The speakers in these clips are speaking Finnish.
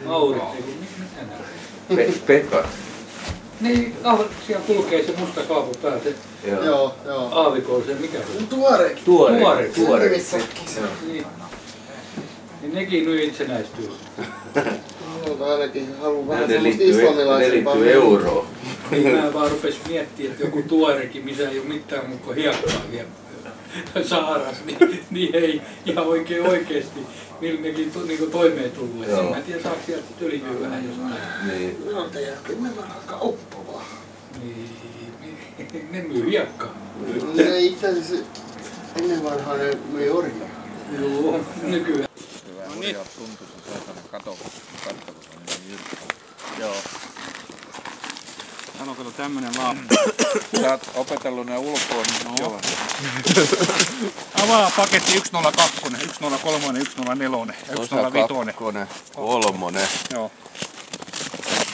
Aurit, mitä nää? Pekat. Niin, siellä kulkee se musta kaapu päältä. Joo. Aavikolla se mikä se on? Tuorek. Tuorek. Niin. Niin nekin nyt itsenäistyy. Minulta ainakin haluan vähän Ne semmoista islamilaisempaa. liittyy euroon. Niin mä vaan rupes miettimään, että joku tuorekin, missä ei ole mitään muuta kuin hiekkaa vielä Saharas, niin ei ihan oikeesti niillä nekin niinku toimeen tullut. En mä tiedä, saako sieltä öljyä vähän jostain. Niin. No teidän 10 vanha kauppa vaan. Niin, ne myy hiekkaa. Ne itse asiassa ennen vanhaa ne myy orjaa. Joo, nykyään. No niin. Tuntuu se saatana kato, kun on niin jyrkkä. Joo. Täällä on kato tämmönen laappu. Sä oot opetellut ne ulkoon, niin joo. Avaa paketti 102, 103, 104 ja 105. Kolmonen. Joo.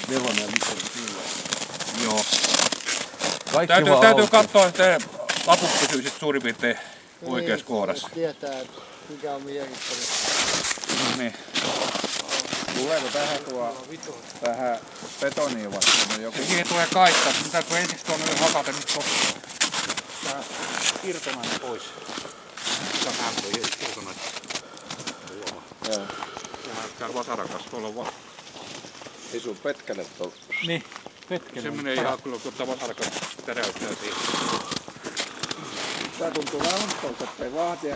Nelonen ja vitonen. Joo. Täytyy katsoa, että laput pysyy sit suurin piirtein oikeassa kohdassa. Tietää, mikä on miehittänyt. Niin. Tuleeko tähän betoniin vasta joku? Siihen tulee kaista. Mun täytyy ensiksi tuonne hakata nyt tää irtonainen pois. Tähän voi irtonainen. Joo. Tähän käy vasarakas tuolla vaan. Ei sun petkänet ole. Niin, petkelä. Se menee ihan kyllä, kun vasarakas täräyttää siihen. Tää tuntuu vähän ontolta, ettei vahtia.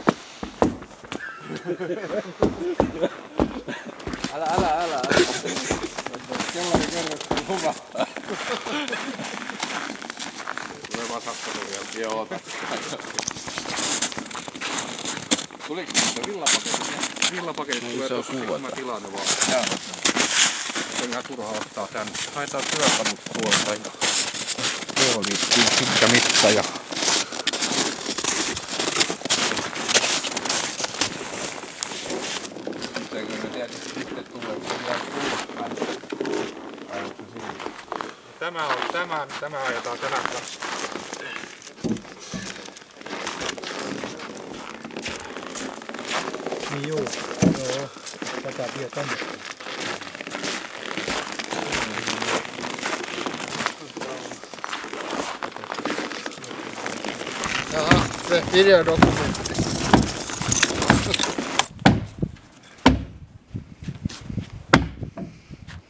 Älä. Kellari kerrottu luva. Tulee vaan sakkanuria. Joo, tuliko niitä villapaketit? Villapaketit tulee tuossa, kun mä tilaan ne vaan. Joo. Se on ihan turha ottaa tänne. Haetaan työkalut tuolta ja Tuo liittyy pitkä mitta ja... mitenkö ne tietysti sitten tulee, kun tulee kuluttaan. Aiotko siinä? Tämä ajetaan tähän kanssa. Niin joo. Tätä vie tänne. Jaha, se videodokumentti.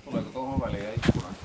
Tuleeko tuohon väliin ja ikkunan?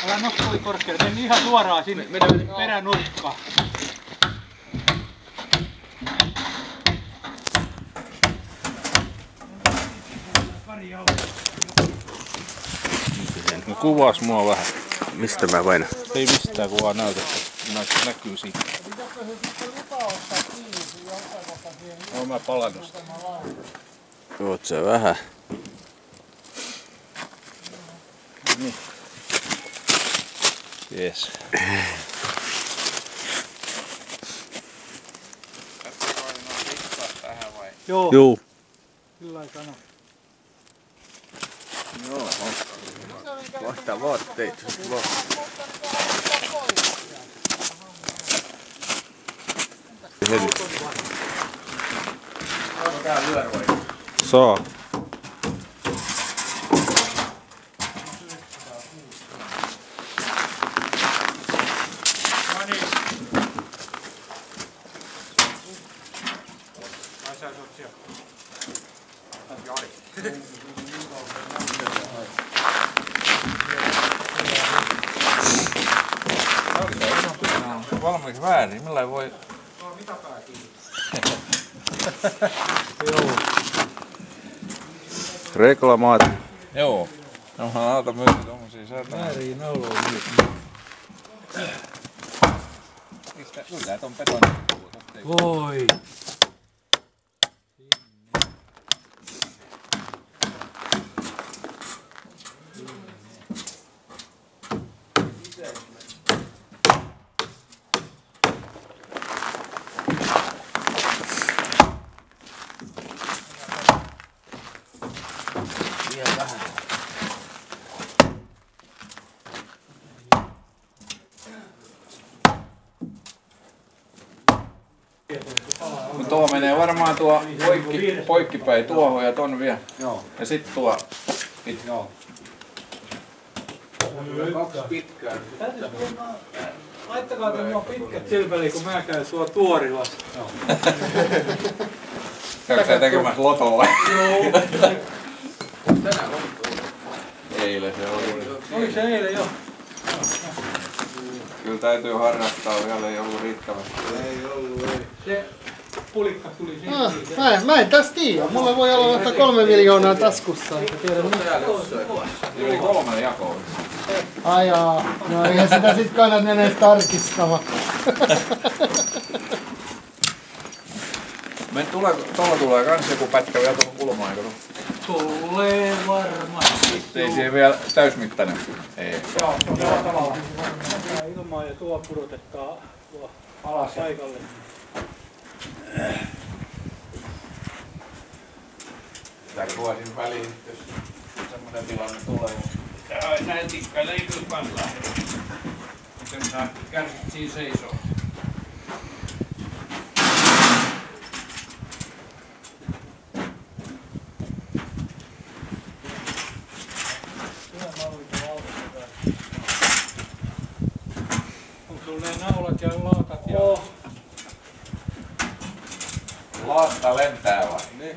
Älä nokkui korkealle, meni ihan suoraan sinne peränurkkaan. No kuvas mua vähän. Mistä mä vain? Ei mistään kuvaa näytä, näkyy siitä. Oon mä palannut sitä. Oot sä vähän? Niin. Jes. Joo. Juu. Kyllä ei sano. Joo. Vaihtaa vaatteita. Saa. Valmiiksi väärin, millä ei voi... Reklamaat. Joo. No mä auta myydä tommosia sätää. Vääriin nauloon nyt. Mistä ylää ton betonin? Voi. Tuo menee varmaan tuo poikkipäin tuohon ja ton vielä. Joo. Ja sit tuo. Joo. Kaksi pitkää. Laittakaa te mua pitkät silmäli, kun mä käyn sua tuorilla. Joo. Käykö sä tekemässä lotoa vai? Joo. Tänään on. Eilen se oli. Oliko se eilen jo? Kyllä täytyy harrastaa, vielä ei ollut riittävästi. Ei ollut, ei. Se pulikka tuli siitä. Mä en tästä tiedä. Mulla voi olla vaikka 3 miljoonaa taskussa. Enkä tiedä mitä. Yli 3 jakoa. Ajaa. No eihän sitä sit kannata edes tarkistava. Tuolla tulee kans joku pätkä vielä tuohon kulmaan, eikö Tulee varmasti. ei siihen vielä täysmittainen? Ei. Joo, se on tällä tavalla. Tää ilmaa ja tuo pudotetaan tuo alas paikalle. Tää vuosin väliin, jos semmonen tilanne tulee. Näin tikkailla ei kyllä pannaan. Sen saa kärsit siinä seisoo. Onko sulla ne naulat ja laatat ja... Laatta lentää vai? Niin.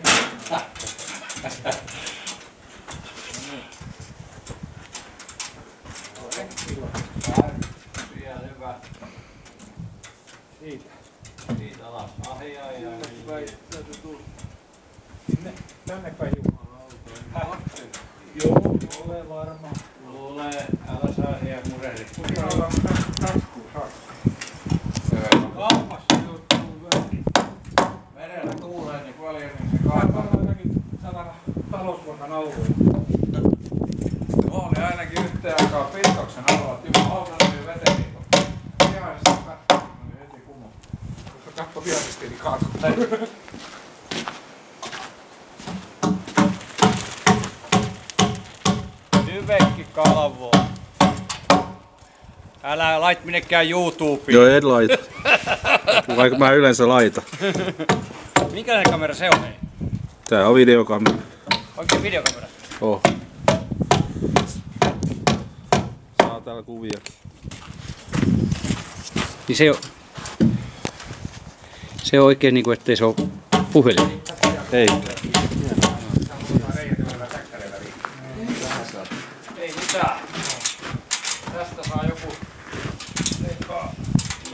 Vielä hyvä. Siitä alas. Ai. Täytyy tulla. Tänne päin Jumalan autoon. Joo, ole varma. Ole, älä saa ihan murehdi. Kuinka ollaan taskuun saakka? Kaupassa joutuu väärin. Merellä tuulee niin paljon, niin se kaipaa. Ainakin 100 talousvuotan alueella. Mä olin ainakin yhteen aikaa Pitkoksen alueella. Jumalauta oli veteli. Vihaisesti pätkä. Oli heti kumo. Koska kappa vihaisesti, niin kaatui. Hyvekki kalvoa. Älä lait minnekään YouTubeen. Joo, et laita. Vaikka mä yleensä laita. Minkälainen kamera se on? Tää on videokamera. Oikein videokamera. Oh. Saa täällä kuviakin. Niin se on oikein niinku ettei se oo puhelin. Ei. Ei mitään. Tästä saa joku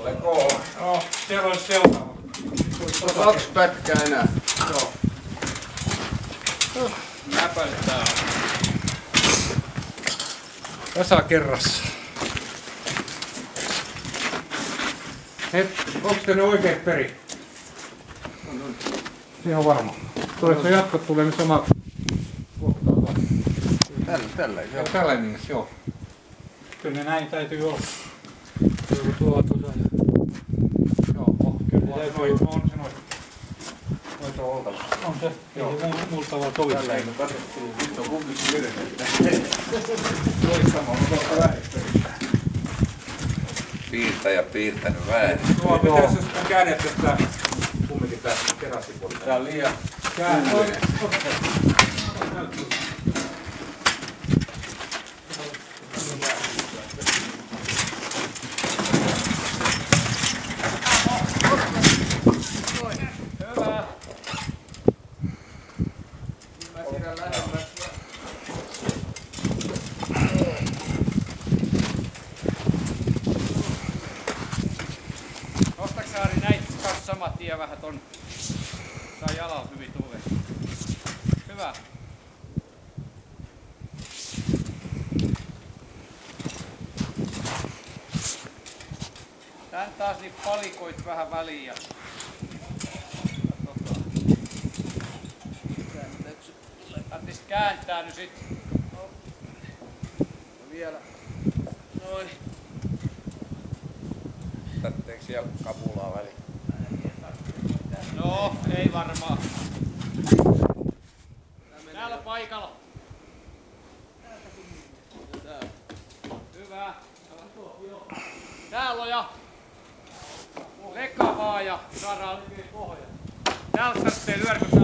Lekoo. No, siellä olisi seuraava. 2 pätkää enää. näpöttää. Vesa kerrassa. Onko te ne oikeet perin? Siinä on varma. Tuleeko se jatkot tulee niin sama? Tällä Joo, tällainen, joo. Kyllä ne näin täytyy olla. Joku tuo tuossa. Joo, kyllä se täytyy. On se noin. Noita on oltava. On se. Joo. Ei se muulla tavalla tovi. Tällainen katsottu. Nyt on kumminkin virheitä. Loistamaan, mutta onko väärin? Piirtäjä piirtänyt väärin. Tuo pitäisi jos käännettäisiin tää kumminkin tää terassipuoli. Tää on liian Käänne. Nostaksaari näit kaks samat tie vähän ton. Saa jalat hyvin tuve. Hyvä. taas niitä palikoit vähän väliin. Tarvitsisi kääntää nyt sit. Vielä. Noin. Tarvitseeko siellä kapulaa väliin? No, ei varmaan. Täällä paikalla. Hyvä. Täällä on ja lekavaa ja saadaan täältä tarvitsee lyödä.